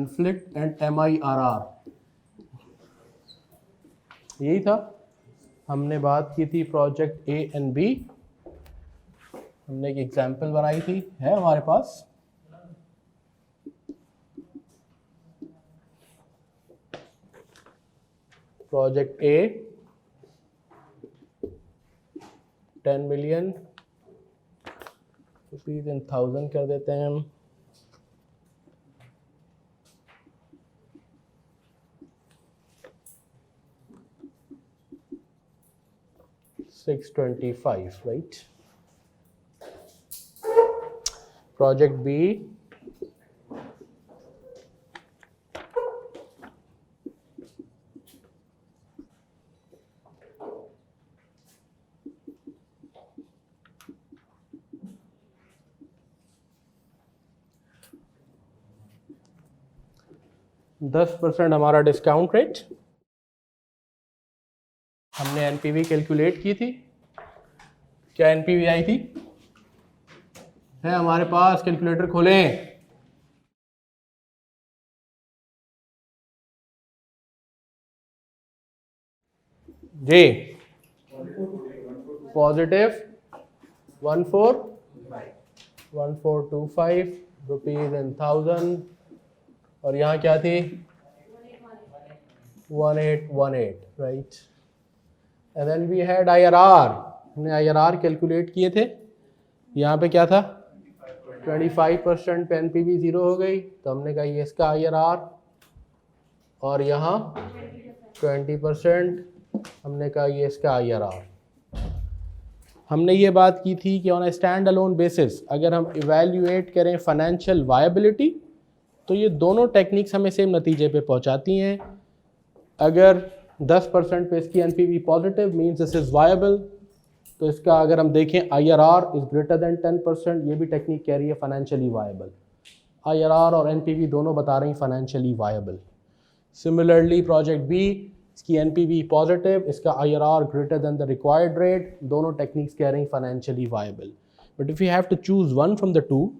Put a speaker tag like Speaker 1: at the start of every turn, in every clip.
Speaker 1: conflict and MIRR, यही था। हमने बात की थी प्रोजेक्ट ए एंड बी, हमने एक एग्जाम्पल बनाई थी, है हमारे पास। Project a 10 million rupees in 1000 कर देते हैं हम। $625, right? Project B, %10 हमारा डिस्काउंट रेट। हमने एनपीवी कैलकुलेट की थी, क्या एनपीवी आई थी? है हमारे पास, कैलकुलेटर खोलें। जी, पॉजिटिव 1425 रुपीज इन 1000, और यहाँ क्या थी? 1818, right. And then we had IRR, हमने IRR कैलकुलेट किए थे। यहाँ पे क्या था? 25% पे एनपीवी 0 हो गई, तो हमने कहा ये इसका IRR, और यहाँ 20% हमने कहा ये इसका IRR। हमने ये बात की थी कि on A stand alone basis अगर हम इवैल्यूएट करें फाइनेंशियल वायबिलिटी, तो ये दोनों टेक्निक्स हमें सेम नतीजे पे पहुंचाती हैं। अगर 10% पे इसकी NPV positive means this is viable, तो इसका अगर हम देखें IRR इज ग्रेटर देन 10%, ये भी टेक्निक कह रही है फाइनेंशियली वायबल। IRR और एनपीवी दोनों बता रही financially viable. Similarly project B, इसकी एनपीवी पॉजिटिव, इसका IRR greater than the required rate, दोनों टेक्निक्स कह रही financially viable. But if you have to choose one from the two,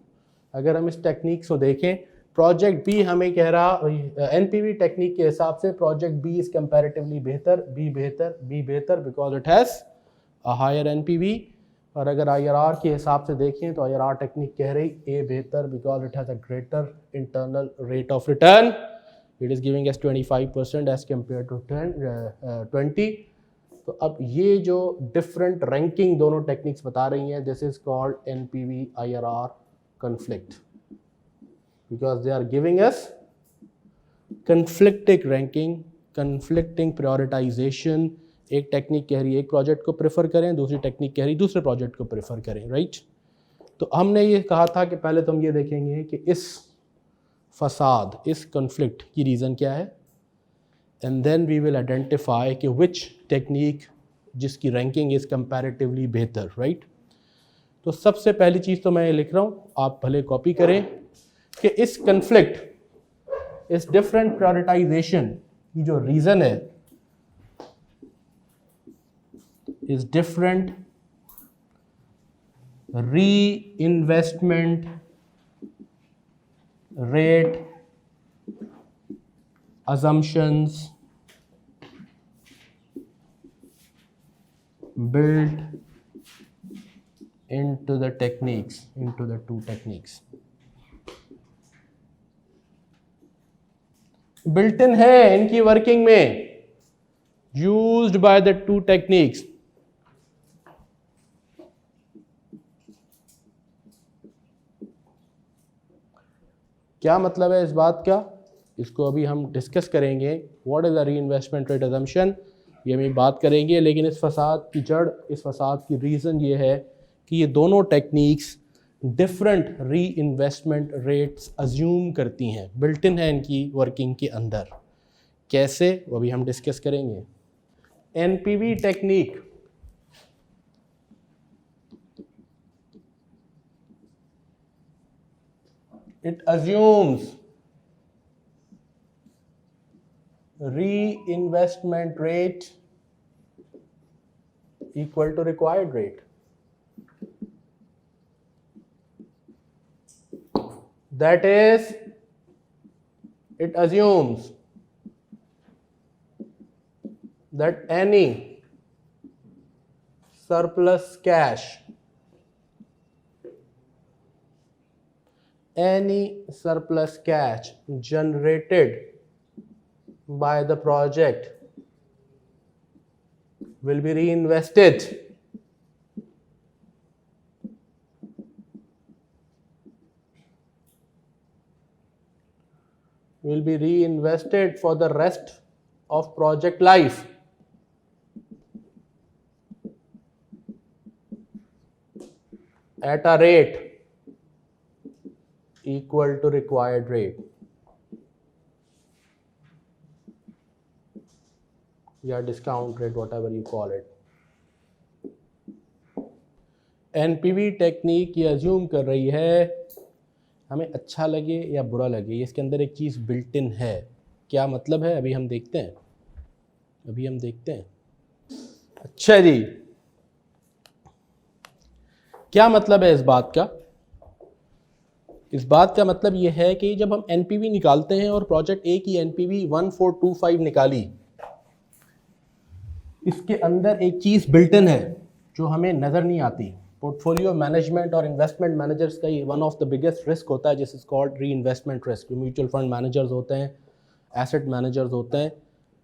Speaker 1: अगर हम इस टेक्निक्स को देखें, प्रोजेक्ट बी हमें कह रहा एनपीवी टेक्निक के हिसाब से प्रोजेक्ट बी इज कंपैरेटिवली बेहतर, बी बेहतर because it has a higher NPV. और अगर IRR के हिसाब से देखें तो IRR टेक्निक कह रही ए बेहतर because it has a greater internal rate of return, it is giving us 25% as compare to 20। तो अब ये जो डिफरेंट रैंकिंग दोनों टेक्निक्स बता रही हैं, this is called NPV IRR conflict because they are giving us conflicting ranking, conflicting prioritization। एक technique कह रही है एक प्रोजेक्ट को प्रेफर करें, दूसरी टेक्निक कह रही है दूसरे प्रोजेक्ट को प्रेफर करें, राइट। तो हमने ये कहा था कि पहले तो हम ये देखेंगे कि इस फसाद, इस कॉन्फ्लिक्ट की रीज़न क्या है, and then we will identify कि विच टेक्निक जिसकी रैंकिंग इज़ कंपैरेटिवली बेहतर, राइट। तो सबसे पहली चीज़ तो मैं ये लिख रहा हूँ, आप भले कॉपी करें, कि इस कन्फ्लिक्ट, इस डिफरेंट प्रायोरिटाइजेशन की जो रीज़न है, इस डिफरेंट री investment rate assumptions built into the techniques, into the two techniques, built in है इनकी वर्किंग में, used by the two techniques। क्या मतलब है इस बात का, इसको अभी हम डिस्कस करेंगे। व्हाट इज़ द री इन्वेस्टमेंट रेट अजम्पशन, ये हम बात करेंगे। लेकिन इस फसाद की जड़, इस फसाद की रीज़न ये है कि ये दोनों टेक्निक्स डिफरेंट री इन्वेस्टमेंट रेट्स अज्यूम करती हैं, बिल्ट इन है इनकी वर्किंग के अंदर। कैसे, वो अभी हम डिस्कस करेंगे। NPV technique it assumes reinvestment rate equal to required rate, that is it assumes that any surplus cash generated by the project will be reinvested for the rest of project life. At a rate equal to required rate या discount rate, whatever you call it. NPV technique ये assume कर रही है, हमें अच्छा लगे या बुरा लगे, ये इसके अंदर एक चीज़ बिल्ट इन है. क्या मतलब है अभी हम देखते हैं. अच्छा जी, क्या मतलब है इस बात का? इस बात का मतलब ये है कि जब हम एनपीवी निकालते हैं और प्रोजेक्ट ए की एनपीवी 1425 निकाली, इसके अंदर एक चीज़ बिल्ट इन है जो हमें नज़र नहीं आती. पोर्टफोलियो मैनेजमेंट और इन्वेस्टमेंट मैनेजर्स का ये one of the biggest risk होता है, जिस इज कॉल्ड री investment risk. Mutual fund managers होते हैं, एसेट मैनेजर्स होते हैं,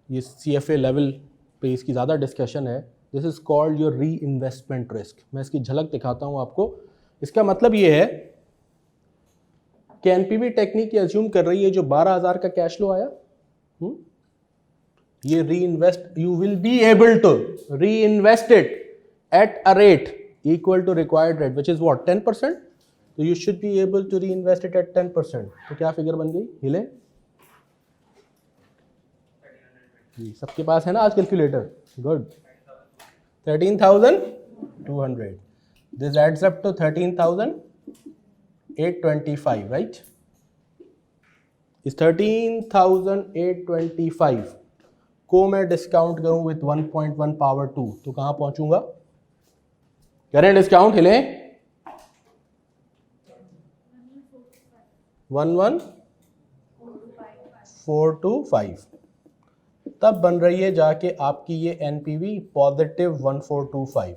Speaker 1: ये CFA लेवल पे इसकी ज़्यादा डिस्कशन है. दिस इज़ कॉल्ड योर री इन्वेस्टमेंट रिस्क. मैं इसकी झलक दिखाता हूँ आपको. इसका मतलब ये है कि एनपीवी टेक्निक ये अज्यूम कर रही है जो 12,000 का कैश फ्लो आया, ये reinvest, you will be able to reinvest it at a rate equal to required rate, which is what, 10%. So you should be able to reinvest it at 10%. तो क्या figure बन गई? हिले जी, सबके पास है ना आज calculator? Good. 13,200. This adds up to 13,825, right? इस 13,825 को मैं डिस्काउंट करूं with 1.1 power 2 तो कहां पहुंचूंगा? करें डिस्काउंट, हिले 11,425. तब बन रही है जाके आपकी ये NPV positive 1425.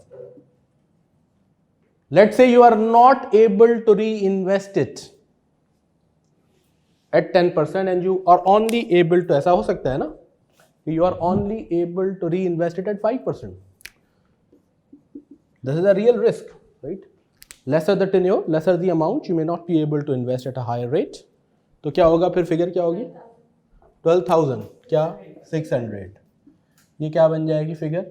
Speaker 1: Let's say you are not able to reinvest it at 10% and you are only able to, ऐसा हो सकता है ना, you are only able to reinvest it at 5%. This is a real risk, right? Lesser the tenure, lesser the amount, you may not be able to invest at a higher rate. तो क्या होगा फिर? Figure क्या होगी? 12,000 क्या 600. ये क्या बन जाएगी फिगर?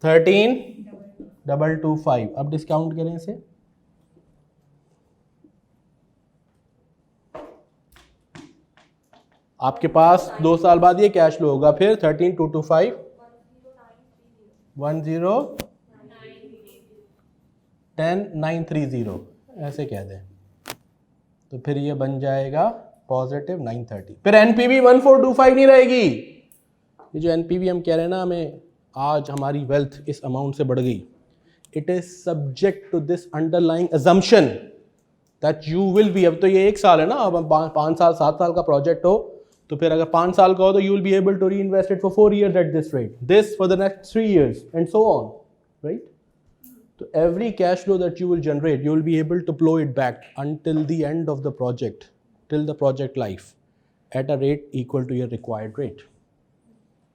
Speaker 1: 13,225. अब डिस्काउंट करें इसे, आपके पास 2 साल बाद ये कैश फ्लो होगा. फिर 13,225 10,930 ऐसे कह दें, तो फिर ये बन जाएगा पॉजिटिव 930. फिर एनपीवी 1425 नहीं रहेगी. ये जो एनपीवी हम कह रहे हैं ना, हमें आज हमारी वेल्थ इस अमाउंट से बढ़ गई, it is subject to this underlying assumption that you will be. अब तो ये 1 साल है ना, अब 5 साल 7 साल का प्रोजेक्ट हो तो फिर अगर 5 साल का हो तो you will be able to reinvest it for 4 years at this rate, this for the next 3 years and so on, right? तो every cash flow that you will generate, you will be able to flow it back until the end of the project, till the project life, at a rate equal to your required rate.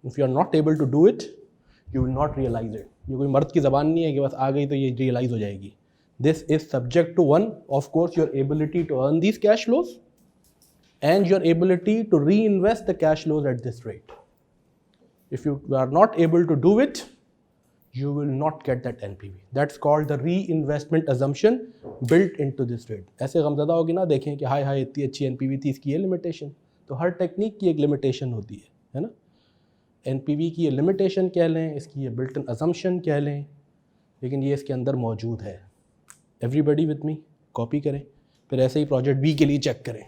Speaker 1: If you are not able to do it, you will not realize it. ये कोई मर्द की ज़बान नहीं है कि बस आ गई तो ये रियलाइज हो जाएगी. This is subject to one, of course, your ability to earn these cash flows and your ability to reinvest the cash flows at this rate. If you are not able to do it, you will not get that NPV. That's called the reinvestment assumption built into this rate. ऐसे गमज़दा होगी ना, देखें कि हाय हाय इतनी अच्छी NPV थी, इसकी ये लिमिटेशन. तो हर टेक्निक की एक लिमिटेशन होती है ना. NPV की ये लिमिटेशन कह लें, इसकी ये built in assumption कह लें, लेकिन ये इसके अंदर मौजूद है. एवरीबडी विथ मी, कॉपी करें, फिर ऐसे ही प्रोजेक्ट बी के लिए चेक करें.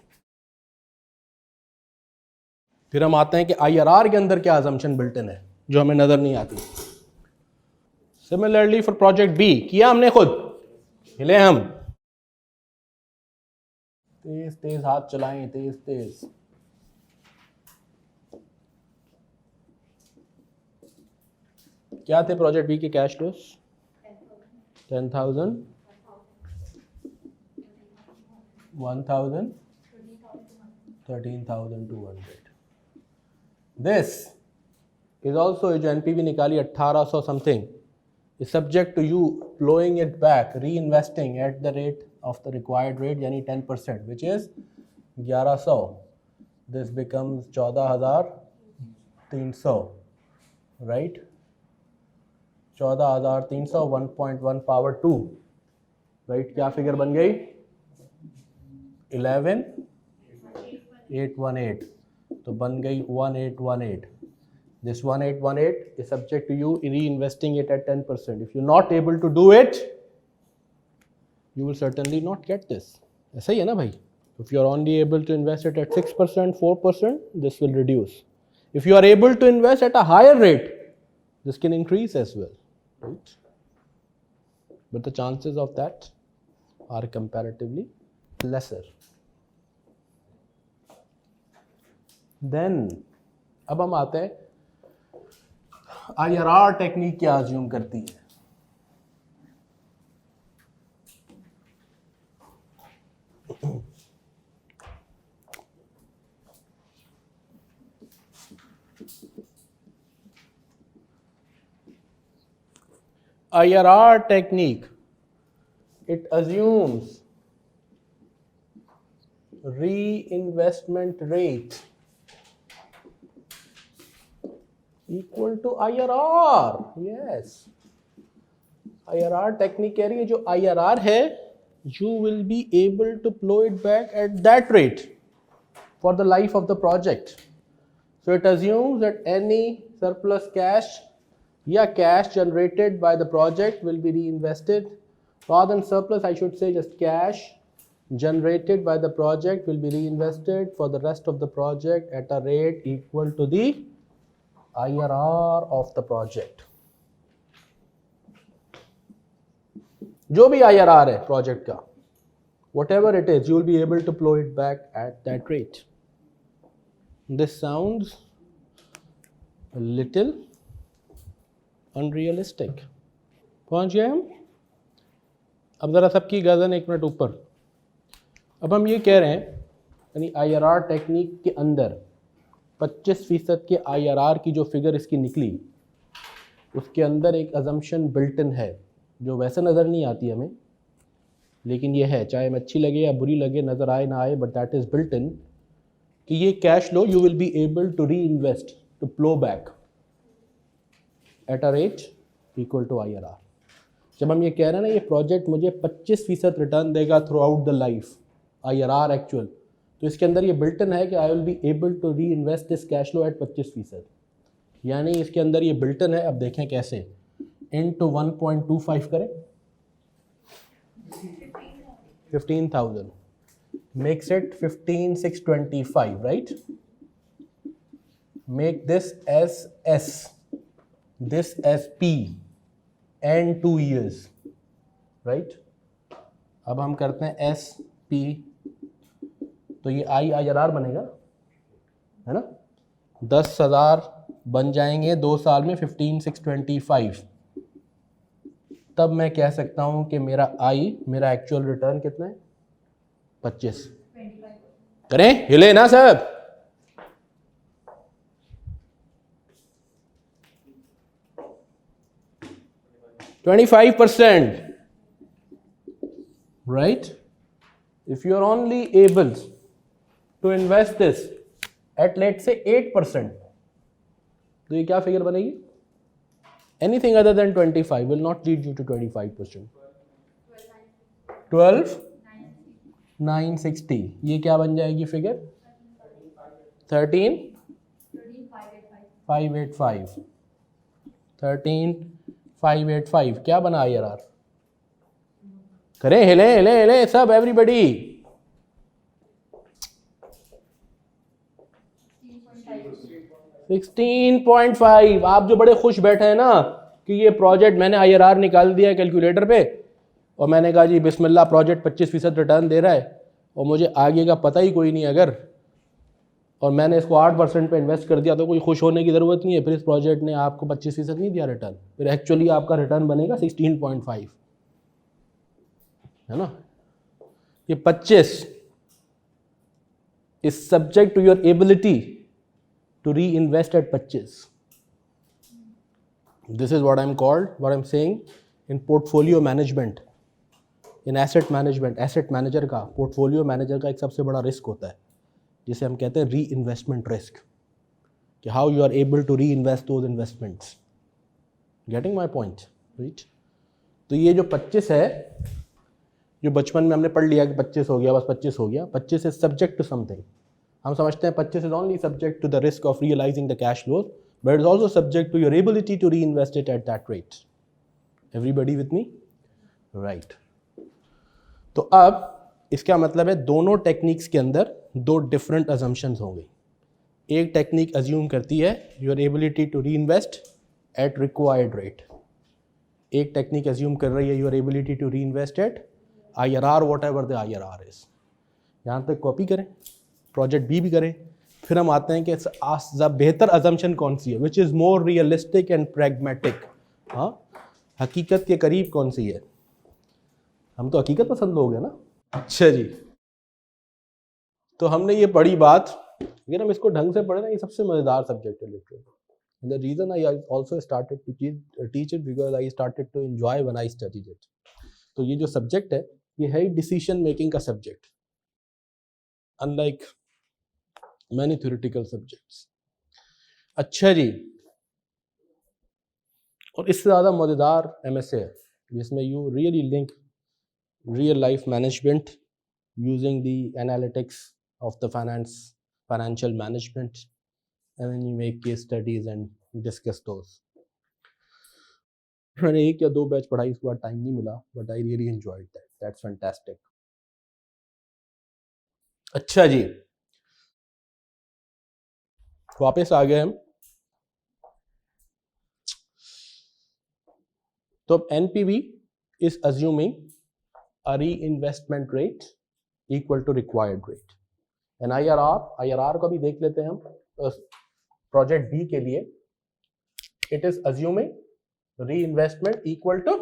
Speaker 1: फिर हम आते हैं कि IRR के अंदर क्या अजम्पशन बिल्ट इन है जो हमें नज़र नहीं आती. सिमिलरली फॉर प्रोजेक्ट बी किया हमने खुद, हिले हम, तेज तेज हाथ चलाएं, तेज तेज। क्या थे प्रोजेक्ट बी के cash flows? 10,000, 1,000, 13,200। This is also, जो एनपीवी निकाली 1800 something, is subject to you blowing it back, reinvesting at the rate of the required rate, यानी 10%, which is 1100. This becomes 14,300, right? 14,300, 1.1 power 2, right? क्या figure बन गई? 11,818, तो बन गई 1818. This 1818 is subject to you reinvesting it at 10%. If you're not able to do it, you will certainly not get this. ऐसा ही है ना भाई? If you are only able to invest it at 6%, 4%, this will reduce. If you are able to invest at a higher rate, this can increase as well, right? But the chances of that are comparatively lesser. Then, अब हम आते हैं IRR technique क्या assume करती है? IRR technique, it assumes reinvestment rate equal to IRR. Yes, IRR technique कह रही है जो IRR है, you will be able to plow it back at that rate for the life of the project. So it assumes that any surplus cash या cash generated by the project will be reinvested. Rather than surplus, I should say just cash generated by the project will be reinvested for the rest of the project at a rate equal to the IRR of the project. जो भी IRR है project का, whatever it is, you will be able to plow it back at that rate. This sounds a little unrealistic. पहुंच गए हम? अब ज़रा सबकी गर्दन एक मिनट ऊपर। अब हम ये कह रहे हैं, यानी IRR टेक्निक के अंदर 25% के IRR की जो फिगर इसकी निकली, उसके अंदर एक अजम्पशन बिल्ट इन है जो वैसे नज़र नहीं आती हमें, लेकिन ये है, चाहे हमें अच्छी लगे या बुरी लगे, नज़र आए ना आए, but that is built in, कि ये cash flow you will be able to reinvest, to plough back at a rate equal to IRR. जब हम ये कह रहे हैं ना ये प्रोजेक्ट मुझे 25% रिटर्न देगा throughout the life, IRR actual, तो इसके अंदर ये बिल्ट इन है कि I will be able to reinvest this cash flow at 25%, यानी इसके अंदर ये बिल्ट इन है. अब देखें कैसे, इनटू 1.25 करें, 15,000 makes it 15,625, right? Make this as S, this as P, and 2 years, right? अब हम करते हैं S P, तो ये IRR बनेगा, है ना? 10,000 बन जाएंगे 2 साल में 15,625. तब मैं कह सकता हूं कि मेरा मेरा एक्चुअल रिटर्न कितना है? 25. करें, हिले ना सब? %25%, right? If you are only able to invest this at let's say 8%, तो ये क्या फिगर बनेगी? Anything other than 25 will not lead you to 25%. 12,960, ये क्या बन जाएगी फिगर? 13,585. 13,585 क्या बना IRR? करें, हिले हिले हिले सब, एवरीबडी. 16.5. आप जो बड़े खुश बैठे हैं ना कि ये प्रोजेक्ट मैंने IRR निकाल दिया कैलकुलेटर पे, और मैंने कहा जी बिस्मिल्लाह प्रोजेक्ट 25% रिटर्न दे रहा है और मुझे आगे का पता ही कोई नहीं अगर, और मैंने इसको 8% पे इन्वेस्ट कर दिया, तो कोई खुश होने की ज़रूरत नहीं है। फिर इस प्रोजेक्ट ने आपको 25% नहीं दिया रिटर्न, फिर एक्चुअली आपका रिटर्न बनेगा 16.5, है ना। ये 25 is subject to your ability to reinvest at 25. This is what I'm saying in portfolio management, in asset management. Asset manager का, portfolio manager का एक सबसे बड़ा रिस्क होता है जिसे हम कहते हैं री इन्वेस्टमेंट रिस्क, कि how you are able to reinvest those investments. Getting my point, right. तो ये जो 25 है, जो बचपन में हमने पढ़ लिया कि 25 हो गया, बस 25 हो गया, 25 इज सब्जेक्ट टू समथिंग. हम समझते हैं 25 is only subject to the risk of realising the cash flows, but it's also subject to your ability to reinvest it at that rate. Everybody with me? Right. तो अब इसका मतलब है दोनों techniques के अंदर दो डिफरेंट assumptions होंगे. एक टेक्निक अज्यूम करती है your ability to reinvest at required rate. एक टेक्निक अज्यूम कर रही है your ability to reinvest at IRR, whatever the IRR is. यहाँ तक कॉपी करें, प्रोजेक्ट बी भी करें. फिर हम आते हैं कि बेहतर अजम्पशन कौन सी है, which is more realistic and pragmatic. हाँ, हकीकत के करीब कौन सी है. हम तो हकीकत पसंद लोग हैं ना. अच्छा जी, तो हमने ये पढ़ी बात, अगर हम इसको ढंग से पढ़े ना, ये सबसे मज़ेदार सब्जेक्ट है literature. The reason I also started to teach it because I started to enjoy when I studied it. तो ये जो सब्जेक्ट है, ये है डिसीजन मेकिंग का subject, unlike many theoretical subjects. अच्छा जी, और इससे ज़्यादा मज़ेदार MSA है जिसमें you really link real life management using the analytics of the financial management, and then you make case studies and discuss those. मैंने एक या दो बैच पढ़ाई, इसके बाद टाइम नहीं मिला, but I really enjoyed that. That's fantastic. अच्छा जी, वापस आ गए हम. तो NPV is assuming a reinvestment rate equal to required rate. And IRR को भी देख लेते हैं हम. प्रोजेक्ट बी के लिए it is assuming reinvestment equal to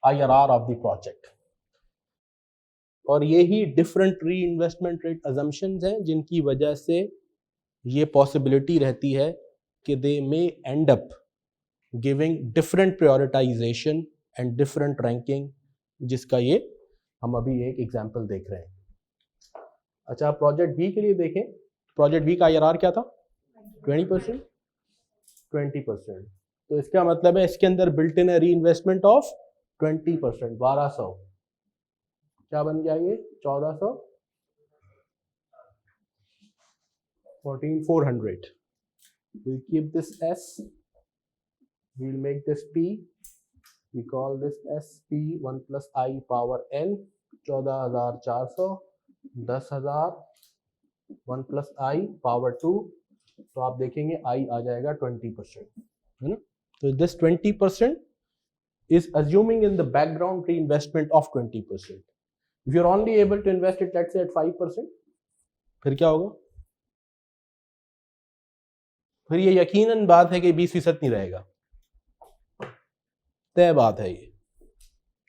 Speaker 1: IRR of the project. और ये ही डिफरेंट reinvestment rate assumptions हैं जिनकी वजह से ये पॉसिबिलिटी रहती है कि they may end up giving different prioritization and different ranking, जिसका ये हम अभी एक एग्जांपल देख रहे हैं. अच्छा, प्रोजेक्ट बी के लिए देखें. प्रोजेक्ट बी का IRR क्या था? 20%. 20%. तो इसका मतलब है इसके अंदर बिल्ट इन है री इन्वेस्टमेंट ऑफ 20%, 1200. क्या बन गया ये? 1400, 14400. We'll keep this S. We'll make this P. We call this SP 1 plus I power N. 14,400, 10,000, 1 plus I power 2. तो आप देखेंगे I आ जाएगा 20%, है ना. तो this 20% is assuming in the background reinvestment of 20%. If you're only able to invest it, let's say at 5%, फिर क्या होगा? फिर ये यकीनन बात है कि 20% नहीं रहेगा, तय बात है ये.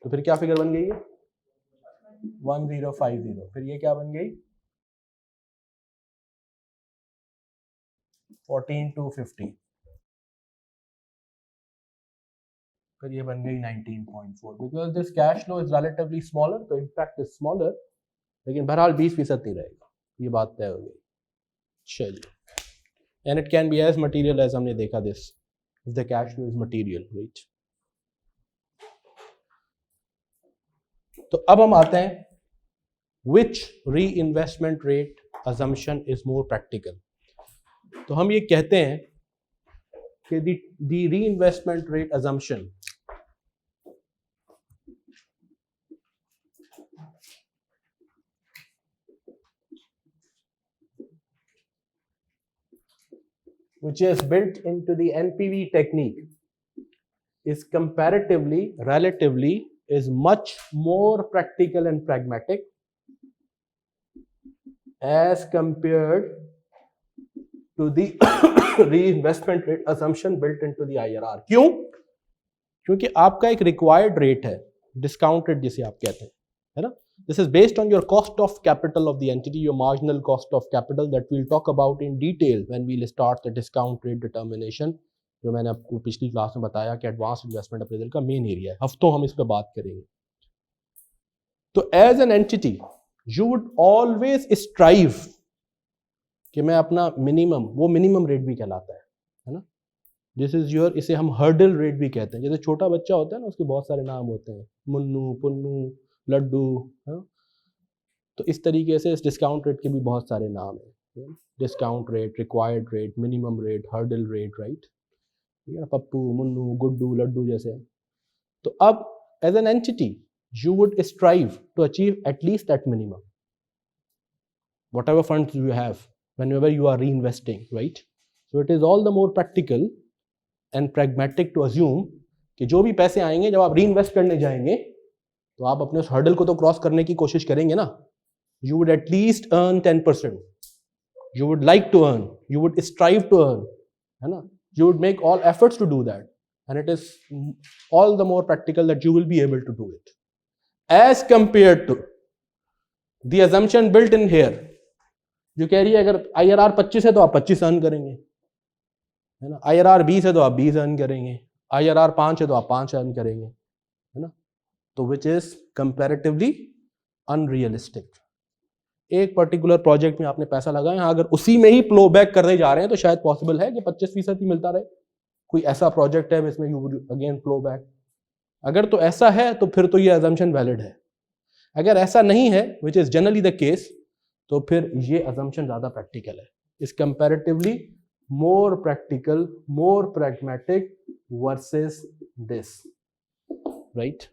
Speaker 1: तो फिर क्या फिगर बन गई है? 1050. फिर ये क्या बन गई? 14250. फिर ये बन गई 19.4. Because this cash flow is relatively smaller, तो इम्पैक्ट इज स्मॉलर, लेकिन बहरहाल 20% नहीं रहेगा, ये बात तय हो गई. चलिए, and it can be as material as हमने देखा this, the cash flow is material, right. तो अब हम आते हैं which reinvestment rate assumption is more practical. तो हम ये कहते हैं कि the reinvestment rate assumption which is built into the NPV technique is comparatively, relatively is much more practical and pragmatic as compared to the reinvestment rate assumption built into the IRR. क्यों? क्योंकि आपका एक required rate है, discount rate जिसे आप कहते हैं, है ना? This is based on your cost of capital of the entity, your marginal cost of capital that we'll talk about in detail when we'll start the discount rate determination, जो मैंने आपको पिछली क्लास में बताया कि एडवांस इन्वेस्टमेंट अप्रेजल का main area है. हफ्तों हम इस पर बात करेंगे. तो as an entity you would always strive कि मैं अपना मिनिमम, वो मिनिमम रेट भी कहलाता है ना? दिस इज योर, इसे हम हर्डल रेट भी कहते हैं. जैसे छोटा बच्चा होता है ना, उसके बहुत सारे नाम होते हैं, मुन्नू, पुन्नू, लड्डू, हाँ? तो इस तरीके से इस डिस्काउंट रेट के भी बहुत सारे नाम हैं. Discount rate, required rate, minimum rate, hurdle rate, right? Pappu, Munnu, Guddu, Laddu जैसे. तो अब as an entity you would strive to achieve at least that minimum, whatever funds you have, whenever you are reinvesting, right? So it is all the more practical and pragmatic to assume कि जो भी पैसे आएंगे जब आप reinvest करने जाएंगे तो आप अपने उस hurdle को तो क्रॉस करने की कोशिश करेंगे ना. You would at least earn 10%. You would like to earn. You would strive to earn, है ना? You would make all efforts to do that, and it is all the more practical that you will be able to do it. As compared to the assumption built in here, जो कह रही है अगर IRR 25 है तो आप 25 earn करेंगे, है ना? IRR 20 है तो आप 20 अर्न करेंगे, IRR 5 है तो आप 5 अर्न करेंगे, है ना? तो which is comparatively unrealistic. एक पर्टिकुलर प्रोजेक्ट में आपने पैसा लगाया, अगर उसी में ही फ्लो बैक करने जा रहे हैं तो शायद पॉसिबल है कि 25% ही मिलता रहे. कोई ऐसा प्रोजेक्ट है जिसमें you would again flow back. अगर तो ऐसा है तो फिर तो ये assumption वैलिड है. अगर ऐसा नहीं है, which is generally the case, तो फिर ये assumption ज़्यादा practical है. is comparatively more practical, more pragmatic versus this, right?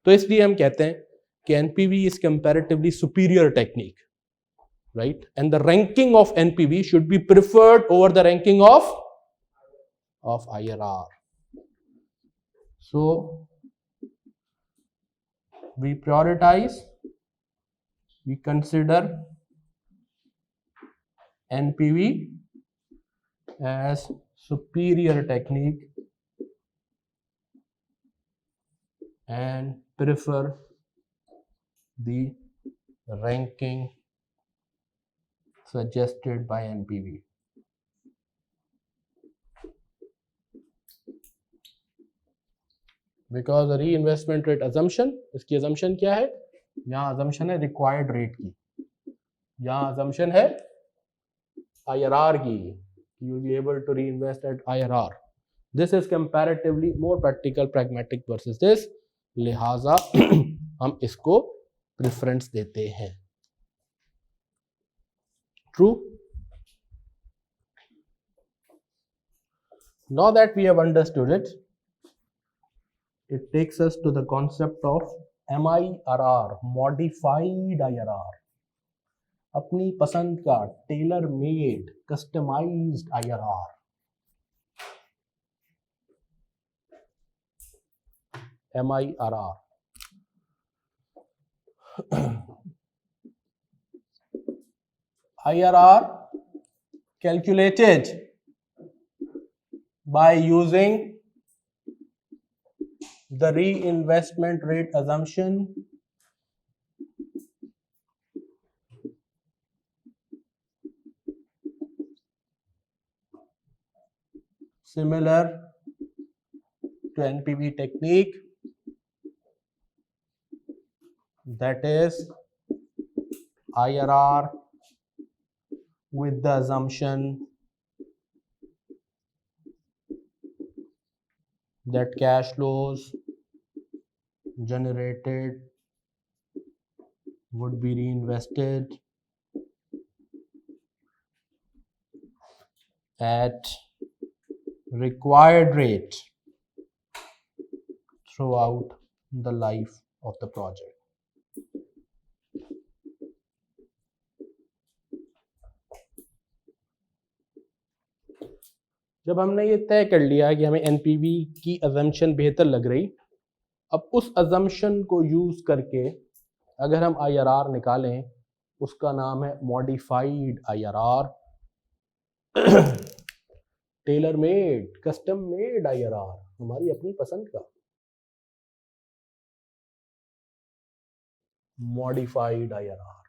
Speaker 1: तो इसलिए हम कहते हैं कि NPV is comparatively superior technique, right? And the ranking of NPV should be preferred over the ranking of IRR. So we prioritize, we consider NPV as superior technique and prefer the ranking suggested by NPV. Because the reinvestment rate assumption, इसकी assumption क्या है? यहाँ assumption है required rate की, यहाँ assumption है IRR की. You will be able to reinvest at IRR. This is comparatively more practical, pragmatic versus this. लिहाजा हम इसको preference देते हैं. True? Now that we have understood it, it takes us to the concept of MIRR, modified IRR. अपनी पसंद का tailor made customised IRR. MIRR. IRR calculated by using the reinvestment rate assumption similar to NPV technique, that is IRR with the assumption that cash flows generated would be reinvested at required rate throughout the life of the project. जब हमने ये तय कर लिया कि हमें NPV की assumption बेहतर लग रही, अब उस अजम्पशन को यूज करके अगर हम IRR निकालें, उसका नाम है modified IRR, tailor made, custom made IRR, हमारी अपनी पसंद का मॉडिफाइड IRR।